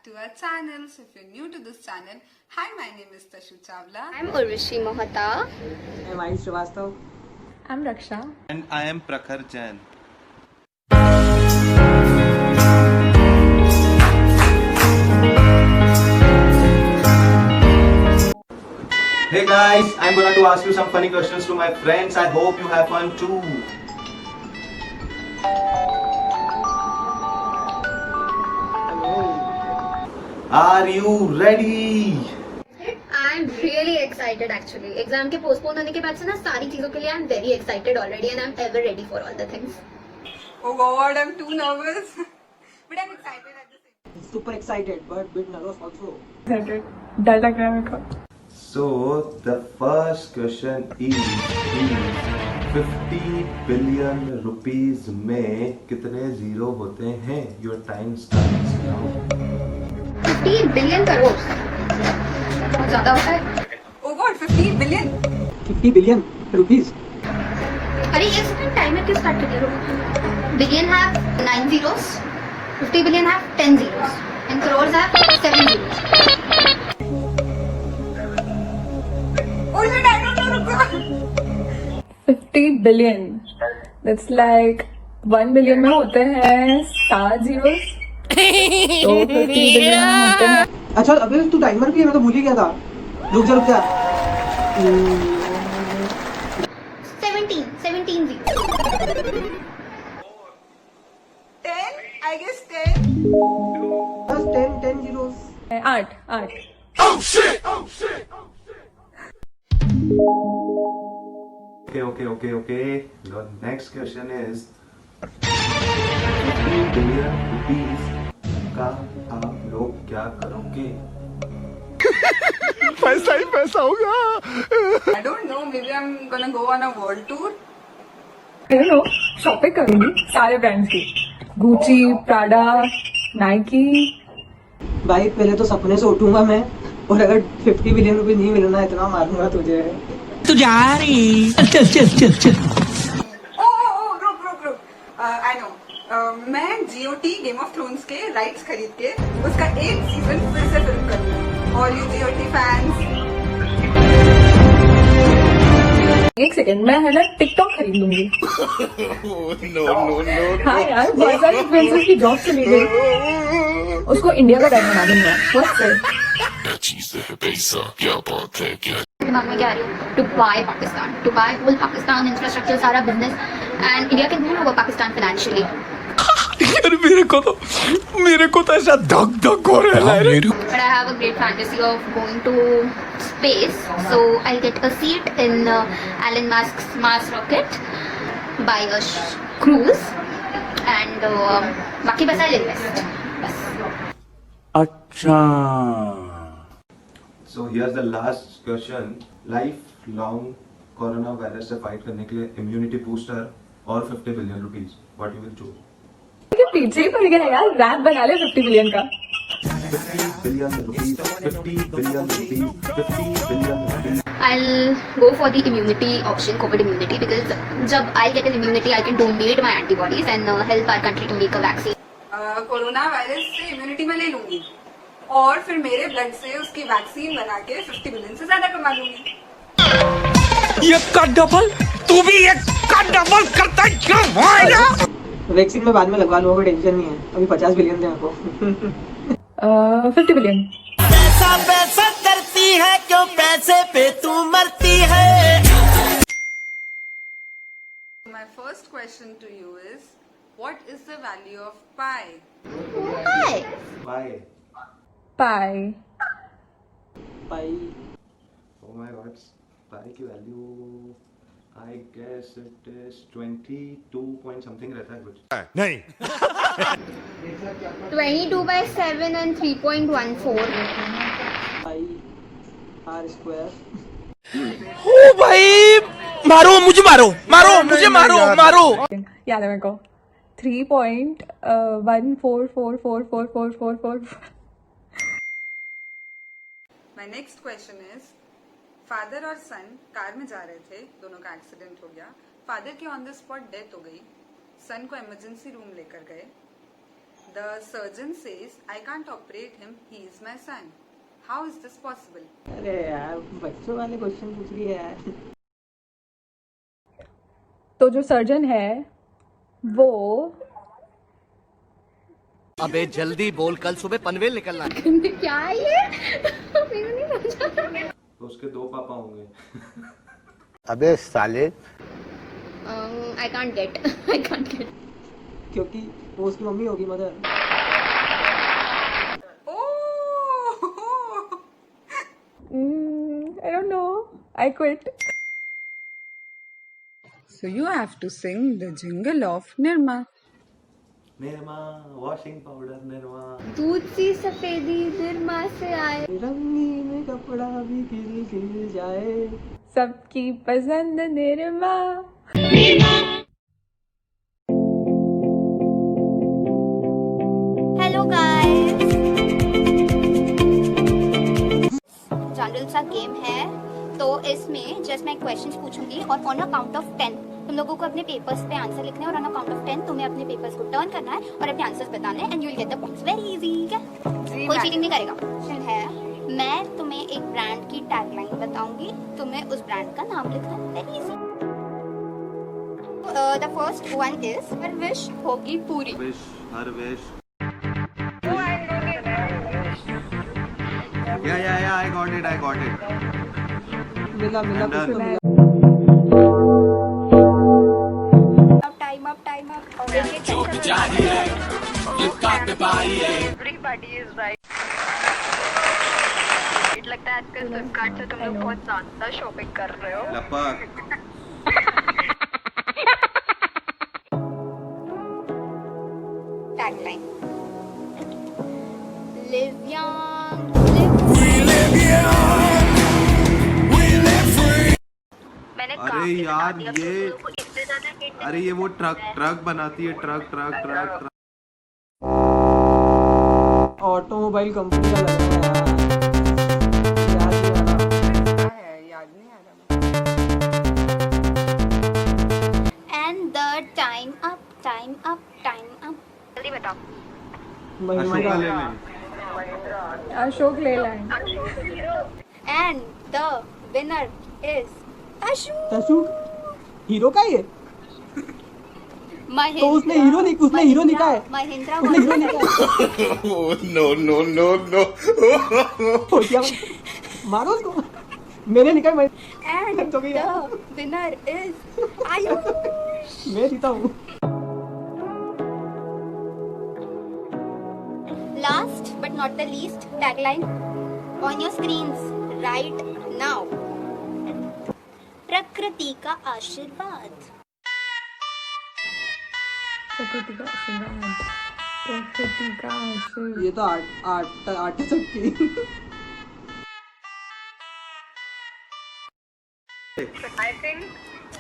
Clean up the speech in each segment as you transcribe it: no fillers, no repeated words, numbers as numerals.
to our channel. So if you're new to this channel, hi, my name is Tashu Chawla. I'm Urvashi Mohata. I'm Ayush Srivastav. I'm Raksha. And I am Prakhar Jain. Hey guys, I'm gonna to ask you some funny questions to my friends. I hope you have fun too. Are you ready? I'm really excited actually. Exam के postpone होने के बाद से ना सारी चीजों के लिए I'm very excited already and I'm ever ready for all the things. Oh God, I'm too nervous. But I'm excited at the same time. Super excited, but bit nervous also. डर लग रहा है मेरे को. So the first question is 50 billion rupees में कितने zero होते हैं? Your time starts now. 50 billion crore. बहुत ज्यादा होता है. Oh God, 15 billion. 50 billion rupees. अरे एक सेकंड टाइमर क्यों स्टार्ट कर रहे? Billion have 9 zeros. 50 billion have 10 zeros. And crores have 7 zeros. Oh shit, I don't know. रुको. 50 billion. That's like 1 billion में होते हैं 7 zeros. तो 50 billion में होते हैं. अच्छा अबे तू टाइमर भी है, मैं तो भूल ही गया था. रुक जा. 17 zeros. 10? I guess 10. बस 10 zeros. 8. Okay. The next question is 50 billion rupees का आप लोग क्या करोगे? I don't know. Maybe I'm gonna go on a world tour. I don't know. Shopping करूंगी सारे ब्रांड्स की. Gucci, Prada, Nike. भाई पहले तो सपने से उठूंगा मैं, और अगर 50 बिलियन रुपए नहीं मिलना इतना मारूंगा तुझे. तू जा रही. चल. Oh, रुक. I know. मैं GOT Game of Thrones के राइट्स खरीद के उसका एक सीजन फिर से फिल्म करूंगी. All you GOT fans. एक सेकंड, मैं है ना टिकटॉक खरीद लूंगी. हाँ यार, बहुत सारी इन्फ्लुएंसर्स की जॉब चली गई. उसको इंडिया का टाइम बना दूंगा. What's it? दिमाग में क्या आ रही हो? To buy Pakistan, to buy whole Pakistan infrastructure, सारा business and India can rule over Pakistan financially. यार मेरे को तो ऐसा धक हो रहा है. But I have a great fantasy of going to space, so I'll get a seat in Elon Musk's Mars rocket, buy a cruise, and बाकी पैसा I'll invest. बस. अच्छा. So here's the last question. Lifelong corona virus से fight करने के लिए immunity booster और 50 billion rupees. What you will do? ये पीछे ही पड़ गया यार. रैप बना ले 50 बिलियन का. 50 billion rupees, 50 billion rupees, 50 billion rupees. I'll go for the immunity option, COVID immunity, because जब I'll get an immunity, I can donate my antibodies and help our country to make a vaccine. Corona virus से immunity में ले लूंगी और फिर मेरे blood से उसकी वैक्सीन बना के 50 बिलियन से ज्यादा कमा लूंगी. एक का डबल, तू भी एक का डबल करता है क्या भाई? वैक्सीन में बाद में लगवा लो, कोई टेंशन नहीं है. अभी 50 बिलियन थे आपको. 50 बिलियन. पैसा करती है क्यों, पैसे पे तू मरती है. My first question to you is, what is the value of pi? Hi. Why? Pie. भाई Oh my God. Pi की value I guess it is 22 point something रहता है कुछ. नहीं. 22 by 7 and 3.14. भाई आर स्क्वायर. ओ भाई, मारो मुझे मारो मुझे मारो. याद है मेरे को. 3.14444444. My next question is, father और सन कार में जा रहे थे, दोनों का एक्सीडेंट हो गया. फादर की ऑन द स्पॉट डेथ हो गई. सन को इमरजेंसी रूम लेकर गए. The surgeon says I can't operate him. He is my son. How is this possible? अरे यार बच्चों वाले क्वेश्चन पूछ रही है यार. तो जो सर्जन है वो अबे जल्दी बोल, कल सुबह पनवेल निकलना है. क्या है ये? मेरे नहीं समझा. तो उसके 2 पापा होंगे. अबे साले. I can't get. I can't get. क्योंकि वो उसकी मम्मी होगी mother. Oh! I don't know. I quit. So you have to sing the jingle of Nirma. Nirma washing powder Nirma. दूध सी सफेदी निरमा से आए. रंगीन कपड़ा भी खिल खिल जाए. सबकी पसंद निरमा. Hello guys. जनरल सा गेम है, तो इसमें जस्ट मैं क्वेश्चंस पूछूंगी और ऑन अ काउंट ऑफ 10 तुम लोगों को अपने पेपर्स पे आंसर लिखने हैं और ऑन अ काउंट ऑफ 10 तुम्हें अपने पेपर्स को टर्न करना है और अपने आंसर्स बताने हैं and you will get the points. Very easy. क्या कोई चीटिंग नहीं करेगा. क्वेश्चन है, मैं तुम्हें एक ब्रांड की टैगलाइन बताऊंगी, तुम्हें उस ब्रांड का नाम लिखना है. Very easy. The first one is her wish होगी पूरी. Wish her wish. Yeah, I got it. मिला I'm कुछ तो done. मिला. Time up. Everybody is right. लगता है आजकल फ्लिपकार्ट से तुम लोग बहुत ज्यादा शॉपिंग कर रहे हो. लपक. टैगलाइन. Live young. मैंने अरे यार ये वो ट्रक बनाती है. ट्रक. ऑटोमोबाइल कंपनी का लग रहा है यार. याद नहीं आ रहा. And the time up. जल्दी बताओ. अशोका ले ले. Ashok Leyland. And the winner is Ashok. Tashu Hero का ये. महिंद्रा. तो उसने हीरो लिखा है. महिंद्रा. उसने हीरो लिखा है. No. क्या मारो उसको. मैंने लिखा है. एंड तो भैया. The winner is Ayush. मैं जीता हूँ. Last but not the least, tagline on your screens right now. प्रकृति का आशीर्वाद. प्रकृति का आशीर्वाद. प्रकृति का आशीर्वाद. ये तो आठ चक्की. I think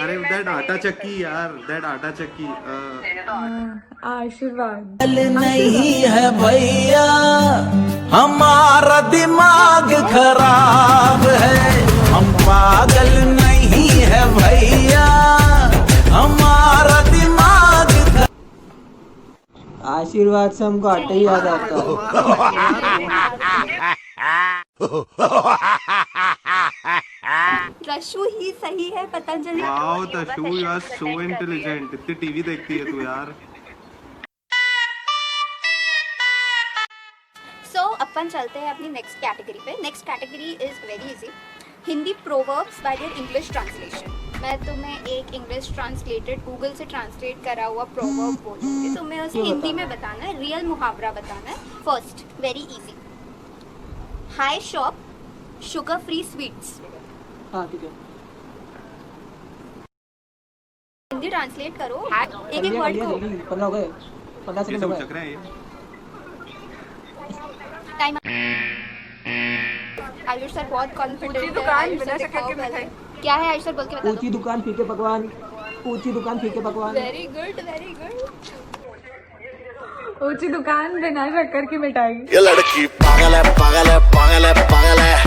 अरे दैट आटा चक्की. आशीर्वाद. नहीं है भैया, हमारा दिमाग खराब है. हम पागल नहीं है भैया, हमारा दिमाग. आशीर्वाद से हमको आटा ही याद आता है. रशु ही सही है. Patanjali. Wow Tashu, you are so intelligent. इतनी टीवी देखती है तू यार. सो अपन चलते हैं अपनी नेक्स्ट कैटेगरी पे. Next category is very easy. Hindi proverbs by their English translation. मैं तुम्हें एक इंग्लिश ट्रांसलेटेड गूगल से ट्रांसलेट करा हुआ प्रोवर्ब बोलूंगी, तुम्हें उसे हिंदी में बताना है. रियल मुहावरा बताना है. First very easy. High shop sugar free sweets. हाँ ठीक है. हिंदी ट्रांसलेट करो एक एक वर्ड को. 15 हो गए. 15 ये सेकंड हो सब गए. चक रहे हैं ये. टाइम. आयुष सर बहुत कॉन्फिडेंट है. दुकान आयुष बिना सर शक्कर के दिखाओ मिठाई. पहले. क्या है आयुष सर बोल के बता ऊंची दो. दुकान फीके पकवान. ऊंची दुकान फीके पकवान. Very good very good. ऊंची दुकान बिना शक्कर की मिठाई. ये लड़की पागल है, पागल है, पागल है, पागल है.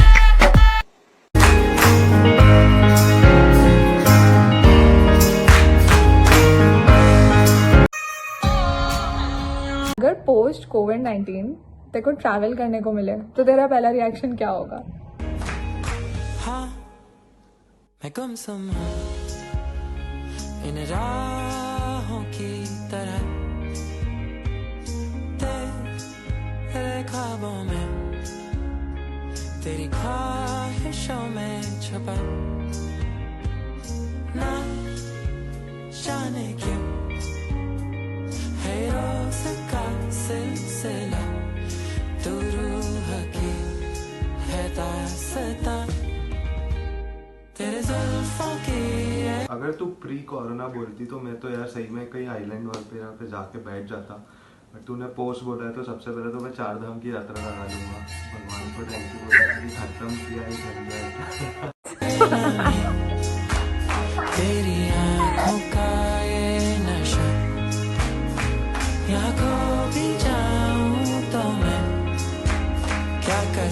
अगर पोस्ट कोविड-19 तेरे को ट्रैवल करने को मिले तो तेरा पहला रिएक्शन क्या होगा? हाँ मैं गुमसुम हूँ इन राहों की तरह, तेरे ख्वाबों में, तेरी ख्वाहिशों में छुपा, ना जाने क्यों है रोज का सिलसिला, तू रूह की है दास्तां, तेरे जुल्फों की है। अगर तू प्री कोरोना बोलती तो मैं तो यार सही में कहीं आइलैंड वगैरह पे जाके बैठ जाता, बट तूने पोस्ट बोला है तो सबसे पहले तो मैं 4 धाम की यात्रा लगा लूंगा। भगवान को थैंक यू बोला कि खत्म किया है तेरी आँखों का ये नशा, यहाँ खो भी जाऊं तो मैं क्या कर